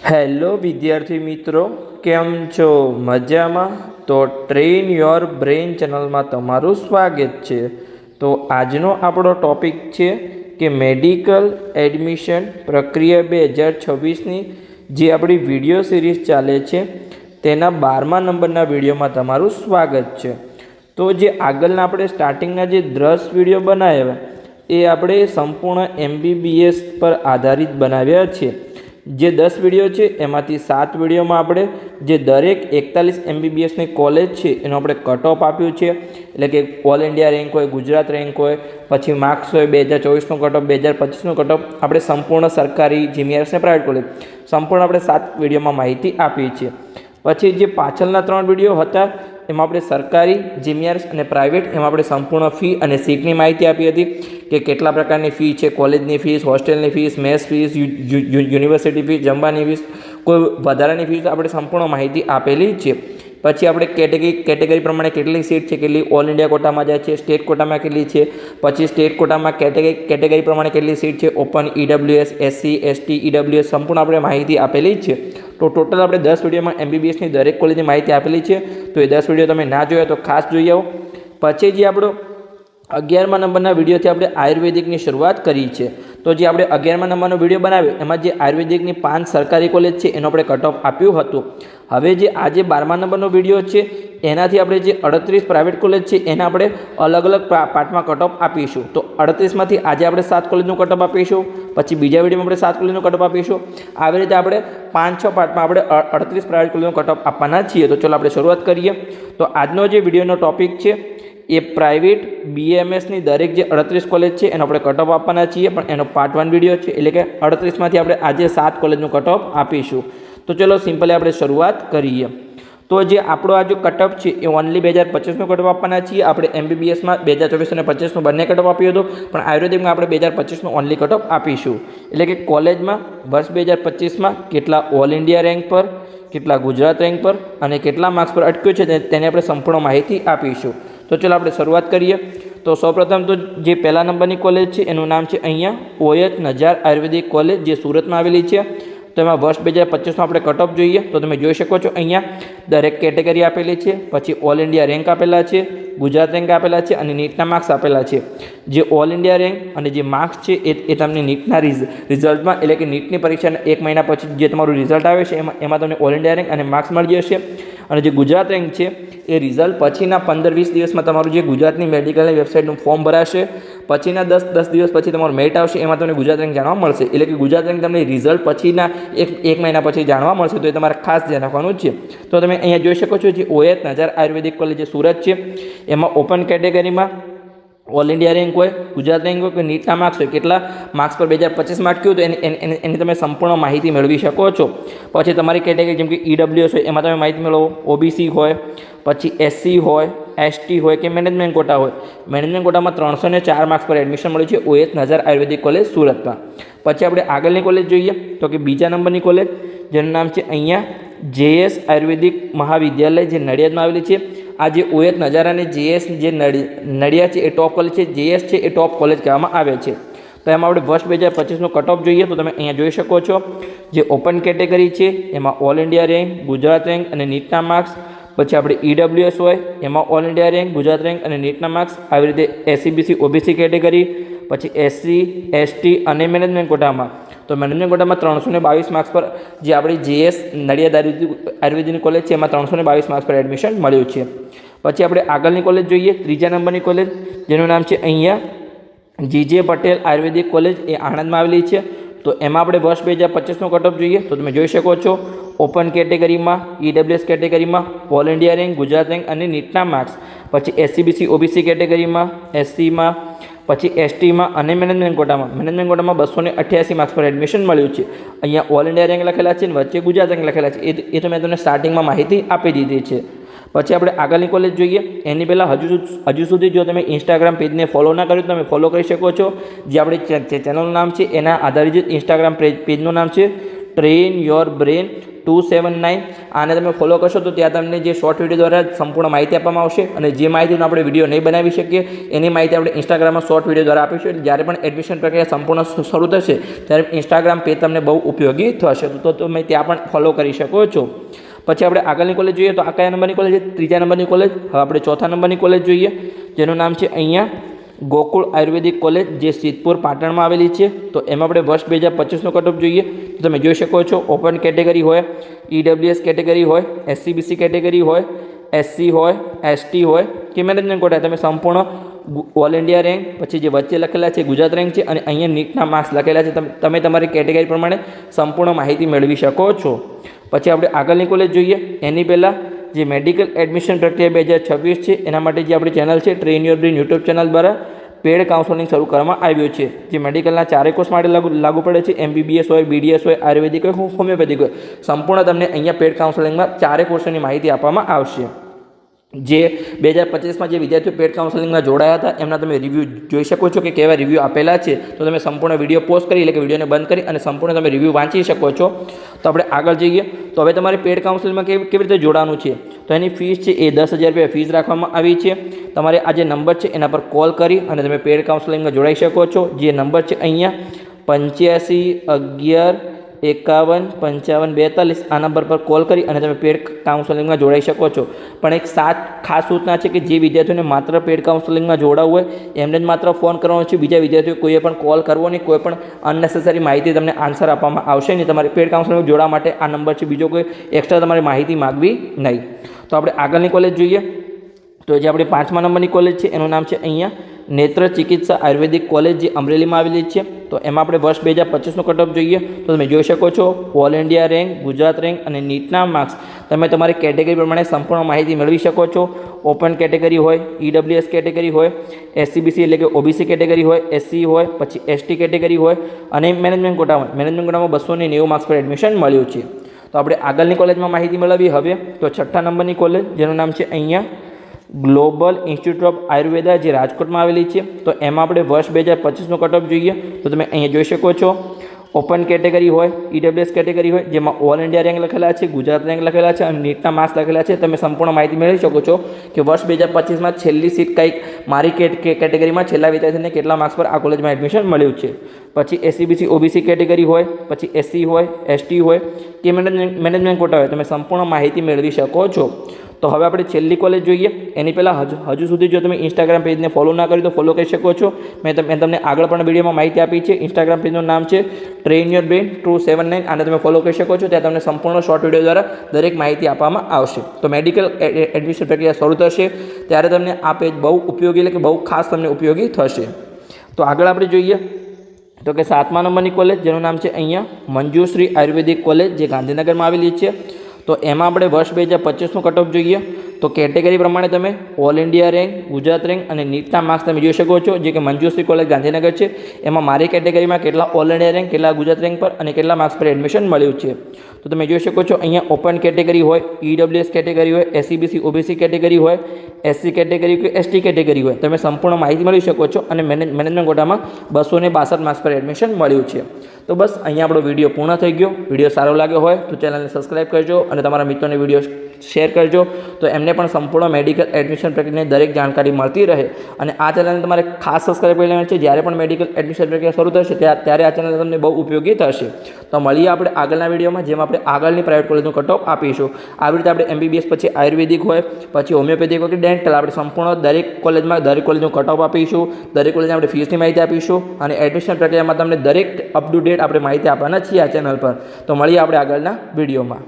Hello વિદ્યાર્થી મિત્રો, કેમ છો? મજામાં? તો ટ્રેન યોર બ્રેઇન ચેનલમાં તમારું સ્વાગત છે. તો આજનો આપણો ટૉપિક છે કે મેડિકલ એડમિશન પ્રક્રિયા 2026ની જે આપણી વિડીયો સિરીઝ ચાલે છે તેના 12મા નંબરના વિડીયોમાં તમારું સ્વાગત છે. તો જે આગળના આપણે સ્ટાર્ટિંગના જે 10 વિડીયો બનાવ્યા એ આપણે સંપૂર્ણ MBBS પર આધારિત બનાવ્યા છે. જે 10 વિડીયો છે એમાંથી 7 વિડીયોમાં આપણે જે દરેક 41 MBBSની કોલેજ છે એનો આપણે કટ ઓફ આપ્યું છે. એટલે કે ઓલ ઇન્ડિયા રેન્ક હોય, ગુજરાત રેન્ક હોય, પછી માર્ક્સ હોય 2024નો કટ ઓફ, 2025નો કટ ઓફ, આપણે સંપૂર્ણ સરકારી જીમીઆરએસ અને પ્રાઇવેટ કોલેજ સંપૂર્ણ આપણે 7 વિડીયોમાં માહિતી આપી છે. પછી જે પાછળના 3 વિડીયો હતા એમાં આપણે સરકારી, જીમીઆરએસ અને પ્રાઇવેટ એમાં આપણે સંપૂર્ણ ફી અને સીટની માહિતી આપી હતી કે કેટલા પ્રકારની ફી છે, કોલેજની ફીસ, હોસ્ટેલની ફીસ, મેસ ફીસ, યુનિવર્સિટી ફીસ, જમવાની ફીસ, કોઈ વધારાની ફીસ આપણે સંપૂર્ણ માહિતી આપેલી છે. પછી આપણે કેટેગરી પ્રમાણે કેટલી સીટ છે, કેટલી ઓલ ઇન્ડિયા કોટામાં જાય છે, સ્ટેટ કોટામાં કેટલી છે, પછી સ્ટેટ કોટામાં કેટેગરી પ્રમાણે કેટલી સીટ છે, open, EWS, SC, ST, EWS સંપૂર્ણ આપણે માહિતી આપેલી છે. તો ટોટલ આપણે 10 વિડીયોમાં MBBSની દરેક કોલેજની માહિતી આપેલી છે. તો એ 10 વિડીયો તમે ના જોયા તો ખાસ જોઈ આવો. પછી જે આપણો 11મા નંબરના વિડીયોથી આપણે આયુર્વેદિકની શરૂઆત કરી છે. તો જે આપણે 11મા નંબરનો વિડીયો બનાવ્યો એમાં જે આયુર્વેદિકની 5 સરકારી કોલેજ છે એનો આપણે કટ ઓફ આપ્યું હતું. હવે જે આજે 12મા નંબરનો વિડીયો છે એનાથી આપણે જે 38 પ્રાઇવેટ કોલેજ છે એના આપણે અલગ અલગ પાર્ટમાં કટ ઓફ આપીશું. તો 38માંથી આજે આપણે 7 કોલેજનું કટ ઓફ આપીશું, પછી બીજા વિડીયોમાં આપણે 7 કોલેજનું કટ ઓફ આપીશું. આવી રીતે આપણે 5-6 પાર્ટમાં આપણે 38 પ્રાઇવેટ કોલેજનું કટ ઓફ આપવાના છીએ. તો ચલો આપણે શરૂઆત કરીએ. તો આજનો જે વિડીયોનો ટોપિક છે એ પ્રાઇવેટ BAMSની દરેક જે 38 કોલેજ છે એનો આપણે કટ ઓફ આપવાના છીએ, પણ એનો પાર્ટ 1 વિડીયો છે. એટલે કે 38માંથી આપણે આજે 7 કોલેજનું કટ ઓફ આપીશું. તો ચલો સિમ્પલી આપણે શરૂઆત કરીએ. તો જે આપણો આ જો કટ ઓફ છે એ ઓનલી 2025નું કટ ઓફ આપવાના છીએ. આપણે MBBSમાં 2024 અને 25નું બંને કટ ઓફ આપ્યું હતું, પણ આયુર્વેદિકમાં આપણે 2025નું ઓનલી કટ ઓફ આપીશું. એટલે કે કોલેજમાં વર્ષ 2025માં કેટલા ઓલ ઇન્ડિયા રેન્ક પર, કેટલા ગુજરાત રેન્ક પર અને કેટલા માર્ક્સ પર અટક્યું છે તેની આપણે સંપૂર્ણ માહિતી આપીશું. તો ચલો આપણે શરૂઆત કરીએ. તો સૌપ્રથમ તો જે પહેલા નંબરની કોલેજ છે એનું નામ છે અહીંયા OH નજાર આયુર્વેદિક કોલેજ, જે સુરતમાં આવેલી છે. તો એમાં વર્ષ 2025નો આપણે કટ ઓફ જોઈએ તો તમે જોઈ શકો છો અહીંયા દરેક કેટેગરી આપેલી છે, પછી ઓલ ઇન્ડિયા રેન્ક આપેલા છે, ગુજરાત રેન્ક આપેલા છે અને નીટના માર્ક્સ આપેલા છે. જે ઓલ ઇન્ડિયા રેન્ક અને જે માર્ક્સ છે એ તમને નીટના રિઝલ્ટમાં, એટલે કે નીટની પરીક્ષાના 1 મહિના પછી જે તમારું રિઝલ્ટ આવે છે એમાં તમને ઓલ ઇન્ડિયા રેન્ક અને માર્ક્સ મળી જશે. અને જે ગુજરાત રેન્ક છે એ રિઝલ્ટ પછીના 15-20 દિવસમાં તમારું જે ગુજરાતની મેડિકલની વેબસાઇટનું ફોર્મ ભરાશે, પછીના 10 દિવસ પછી તમારું મેરિટ આવશે, એમાં તમને ગુજરાત રેન્ક જાણવા મળશે. એટલે કે ગુજરાત રેન્ક તમને રિઝલ્ટ પછીના એક મહિના પછી જાણવા મળશે. તો એ તમારે ખાસ ધ્યાન રાખવાનું છે. તો તમે અહીંયા જોઈ શકો છો જે OH નજાર આયુર્વેદિક કોલેજ જે સુરત છે એમાં ઓપન કેટેગરીમાં ઓલ ઇન્ડિયા રેન્ક હોય, ગુજરાત રેન્ક હોય કે નીટના માર્ક્સ હોય, કેટલા માર્ક્સ પર 2025માં અટક્યું તો એની તમે સંપૂર્ણ માહિતી મેળવી શકો છો. પછી તમારી કેટેગરી જેમ કે EWS હોય એમાં તમે માહિતી મેળવો, OBC હોય, પછી SC હોય, ST હોય કે મેનેજમેન્ટ કોટા હોય. મેનેજમેન્ટ કોટામાં 304 માર્ક્સ પર એડમિશન મળ્યું છે OH નજાર આયુર્વેદિક કોલેજ સુરતમાં. પછી આપણે આગળની કોલેજ જોઈએ તો કે બીજા નંબરની કોલેજ જેનું નામ છે અહીંયા JS આયુર્વેદિક મહાવિદ્યાલય, જે નડિયાદમાં આવેલી છે. આ જે OH નજાર અને JS જે નડિયાદ છે એ ટોપ કોલેજ છે, JS છે એ ટોપ કોલેજ કહેવામાં આવે છે. તો એમાં આપણે વર્ષ 2025નું કટ ઓફ જોઈએ તો તમે અહીંયા જોઈ શકો છો જે ઓપન કેટેગરી છે એમાં all India rank, Gujarat rank અને નીટના માર્ક્સ. પછી આપણે EWS હોય એમાં all India rank, Gujarat rank અને નીટના માર્ક્સ. આવી રીતે SCBC OBC કેટેગરી, પછી SC, ST અને મેનેજમેન્ટ કોટામાં. તો મેનેજમેન્ટ કોટામાં 322 માર્ક્સ પર જે આપણી JS નડિયાદ આયુર્વેદિકની કોલેજ છે એમાં 322 માર્ક્સ પર એડમિશન મળ્યું છે. પછી આપણે આગળની કોલેજ જોઈએ, ત્રીજા નંબરની કોલેજ જેનું નામ છે અહીંયા JJ પટેલ આયુર્વેદિક કોલેજ, એ આણંદમાં આવેલી છે. તો એમાં આપણે વર્ષ 2025નો કટ ઓફ જોઈએ તો તમે જોઈ શકો છો ઓપન કેટેગરીમાં, EWS કેટેગરીમાં all India rank, Gujarat rank અને નીટના માર્ક્સ. પછી SCBC OBC કેટેગરીમાં, SCમાં, પછી STમાં અને મેનેજમેન્ટ કોટામાં 288 માર્ક્સ પર એડમિશન મળ્યું છે. અહીંયા ઓલ ઇન્ડિયા રેન્ક લખેલા છે અને વચ્ચે ગુજરાત રેન્ક લખેલા છે. એ તો મેં તમને સ્ટાર્ટિંગમાં માહિતી આપી દીધી છે. પછી આપણે આગળની કોલેજ જોઈએ એની પહેલાં હજુ સુધી જો તમે ઇન્સ્ટાગ્રામ પેજને ફોલો ના કર્યું તો તમે ફોલો કરી શકો છો. જે આપણી ચેનલનું નામ છે એના આધારિત ઇન્સ્ટાગ્રામ પેજનું નામ છે ટ્રેન યોર બ્રેન 279. આને તમે ફોલો કરશો તો ત્યાં તમને જે શોર્ટ વિડીયો દ્વારા સંપૂર્ણ માહિતી આપવામાં આવશે, અને જે માહિતીનો આપણે વિડીયો નહીં બનાવી શકીએ એની માહિતી આપણે ઇન્સ્ટાગ્રામમાં શોર્ટ વિડીયો દ્વારા આપીશું. એટલે જ્યારે પણ એડમિશન પ્રક્રિયા સંપૂર્ણ શરૂ થશે ત્યારે ઇન્સ્ટાગ્રામ પેજ તમને બહુ ઉપયોગી થશે, તો તમે ત્યાં પણ ફોલો કરી શકો છો. પછી આપણે આગળની કોલેજ જોઈએ તો આ કયા નંબરની કોલેજ છે? ત્રીજા નંબરની કોલેજ. હવે આપણે ચોથા નંબરની કોલેજ જોઈએ, જેનું નામ છે અહીંયા ગોકુળ આયુર્વેદિક કોલેજ, જે સિદ્ધપુર પાટણમાં આવેલી છે. તો એમાં આપણે વર્ષ 2025નો કટઓફ જોઈએ તો તમે જોઈ શકો છો ઓપન કેટેગરી હોય, EWS કેટેગરી હોય, SCBC કેટેગરી હોય, SC હોય, ST હોય કે મેનેજમેન્ટ કોટા, તમે સંપૂર્ણ ઓલ ઇન્ડિયા રેન્ક, પછી જે વચ્ચે લખેલા છે ગુજરાત રેન્ક છે, અને અહીંયા નીટના માર્ક્સ લખેલા છે. તમે તમારી કેટેગરી પ્રમાણે સંપૂર્ણ માહિતી મેળવી શકો છો. પછી આપણે આગળની કોલેજ જોઈએ એની પહેલાં જે મેડિકલ એડમિશન પ્રક્રિયા 2026 છે એના માટે જે આપણી ચેનલ છે train your brain YouTube channel દ્વારા પેડ કાઉન્સેલિંગ શરૂ કરવામાં આવ્યું છે, જે મેડિકલના ચારેય કોર્સ માટે લાગુ પડે છે. MBBS હોય, BDS હોય, આયુર્વેદિક હોય, હોમિયોપેથિક હોય, સંપૂર્ણ તમને અહીંયા પેડ કાઉન્સેલિંગમાં ચારેય કોર્સની માહિતી આપવામાં આવશે. જે 2025માં જે વિદ્યાર્થીઓ પેડ કાઉન્સેલિંગમાં જોડાયા હતા એમના તમે રિવ્યૂ જોઈ શકો છો કે કેવા રિવ્યૂ આપેલા છે. તો તમે સંપૂર્ણ વિડીયો પોઝ કરી, એટલે કે વિડીયોને બંધ કરી અને સંપૂર્ણ તમે રિવ્યૂ વાંચી શકો છો. તો આપણે આગળ જઈએ તો હવે તમારે પેડ કાઉન્સેલિંગમાં કેવી રીતે જોડાવાનું છે, તો એની ફીસ છે એ 10,000 રૂપિયા ફીસ રાખવામાં આવી છે. તમારે આ જે નંબર છે એના પર કોલ કરી અને તમે પેડ કાઉન્સેલિંગમાં જોડાઈ શકો છો. જે નંબર છે અહીંયા 8511515542, આ નંબર પર કોલ કરી અને તમે પેડ કાઉન્સેલિંગમાં જોડાઈ શકો છો. પણ એક ખાસ સૂચના છે કે જે વિદ્યાર્થીઓને માત્ર પેડ કાઉન્સેલિંગમાં જોડાવવું હોય એમને જ માત્ર ફોન કરવાનો છે. બીજા વિદ્યાર્થીઓ કોઈએ પણ કોલ કરવો નહીં, કોઈ પણ અનનેસેસરી માહિતી તમને આન્સર આપવામાં આવશે નહીં. તમારે પેડ કાઉન્સેલિંગમાં જોડાવા માટે આ નંબર છે, બીજો કોઈ એક્સ્ટ્રા તમારે માહિતી માગવી નહીં. તો આપણે આગળની કોલેજ જોઈએ તો જે આપણી 5મા નંબરની કોલેજ છે એનું નામ છે અહીંયા નેત્ર ચિકિત્સા આયુર્વેદિક કોલેજ, જે અમરેલીમાં આવેલી છે. તો એમાં આપણે વર્ષ 2025નો કટઓફ જોઈએ તો તમે જોઈ શકો છો all India rank, Gujarat rank અને નીટના માર્ક્સ તમે તમારી કેટેગરી પ્રમાણે સંપૂર્ણ માહિતી મેળવી શકો છો. ઓપન કેટેગરી હોય, EWS કેટેગરી હોય, SCBC એટલે કે OBC કેટેગરી હોય, SC હોય, પછી ST કેટેગરી હોય અને મેનેજમેન્ટ કોટા હોય. મેનેજમેન્ટ કોટામાં 290 માર્ક્સ પર એડમિશન મળ્યું છે. તો આપણે આગળની કોલેજમાં માહિતી મેળવી. હવે તો છઠ્ઠા નંબરની કોલેજ, જેનું નામ છે અહીંયા ગ્લોબલ ઇન્સ્ટિટ્યૂટ ઓફ આયુર્વેદા, જે રાજકોટમાં આવેલી છે. તો એમાં આપણે વર્ષ 2025નો કટઓફ જોઈએ તો તમે અહીંયા જોઈ શકો છો ઓપન કેટેગરી હોય, EWS કેટેગરી હોય, જેમાં ઓલ ઇન્ડિયા રેન્ક લખેલા છે, ગુજરાત રેન્ક લખેલા છે અને નીટના માર્ક્સ લખેલા છે. તમે સંપૂર્ણ માહિતી મેળવી શકો છો કે વર્ષ 2025માં છેલ્લી સીટ કંઈક મારી કેટેગરીમાં છેલ્લા વિદ્યાર્થીને કેટલા માર્ક્સ પર આ કોલેજમાં એડમિશન મળ્યું છે. પછી SCBC OBC કેટેગરી હોય, પછી SC હોય, ST હોય કે મેનેજમેન્ટ કોટા હોય, તમે સંપૂર્ણ માહિતી મેળવી શકો છો. તો હવે આપણે છેલ્લી કોલેજ જોઈએ એની પહેલાં હજુ સુધી જો તમે ઇન્સ્ટાગ્રામ પેજને ફોલો ના કરી તો ફોલો કરી શકો છો. મેં તમને આગળ પણ વિડીયોમાં માહિતી આપી છે. ઇન્સ્ટાગ્રામ પેજનું નામ છે ટ્રેન યોર બ્રેન 279. આને તમે ફોલો કરી શકો છો. ત્યાં તમને સંપૂર્ણ શોર્ટ વિડીયો દ્વારા દરેક માહિતી આપવામાં આવશે. તો મેડિકલ એડમિશન પ્રક્રિયા શરૂ થશે ત્યારે તમને આ પેજ બહુ ઉપયોગી, એટલે કે બહુ ખાસ તમને ઉપયોગી થશે. તો આગળ આપણે જોઈએ તો કે 7મા નંબરની કોલેજ, જેનું નામ છે અહીંયા મંજુશ્રી આયુર્વેદિક કોલેજ, જે ગાંધીનગરમાં આવેલી છે. તો એમાં આપણે વર્ષ 2025નો કટઓફ જોઈએ તો કેટેગરી પ્રમાણે તમે all India rank, Gujarat rank અને નીટના માર્ક્સ તમે જોઈ શકો છો, જે કે મંજુશ્રી કોલેજ ગાંધીનગર છે. એમાં મારી કેટેગરીમાં કેટલા ઓલ ઇન્ડિયા રેન્ક, કેટલા ગુજરાત રેન્ક પર અને કેટલા માર્ક્સ પર એડમિશન મળ્યું છે. તો તમે જોઈ શકો છો અહીંયા ઓપન કેટેગરી હોય, EWS કેટેગરી હોય, SCBC OBC કેટેગરી હોય, SC કેટેગરી કે ST કેટેગરી હોય, તમે સંપૂર્ણ માહિતી મેળવી શકો છો. અને મેનેજમેન્ટ કોટામાં 262 માર્ક્સ પર એડમિશન મળ્યું છે. તો બસ અહીંયા આપણો વિડીયો પૂર્ણ થઈ ગયો. વિડીયો સારો લાગ્યો હોય તો ચેનલને સબસ્ક્રાઈબ કરજો અને તમારા મિત્રોને વિડીયો શેર કરજો, તો એમને પણ સંપૂર્ણ મેડિકલ એડમિશન પ્રક્રિયાની દરેક જાણકારી મળતી રહે. અને આ ચેનલને તમારે ખાસ સબસ્ક્રાઈબ કરી લેવાની છે. જ્યારે પણ મેડિકલ એડમિશન પ્રક્રિયા શરૂ થશે ત્યારે આ ચેનલ તમને બહુ ઉપયોગી થશે. તો મળીએ આપણે આગળના વિડીયોમાં, જેમાં આપણે આગળની પ્રાઇવેટ કોલેજનું કટઓફ આપીશું. આવી રીતે આપણે MBBS પછી આયુર્વેદિક હોય, પછી હોમિયોપેથિક હોય કે ડેન્ટલ, આપણે સંપૂર્ણ દરેક કોલેજનું કટઓફ આપીશું. દરેક કોલેજને આપણે ફીસની માહિતી આપીશું અને એડમિશન પ્રક્રિયામાં તમને દરેક અપ ટુ ડેટ આપણે માહિતી આપવાના છીએ આ ચેનલ પર. તો મળીએ આપણે આગળના વિડીયોમાં.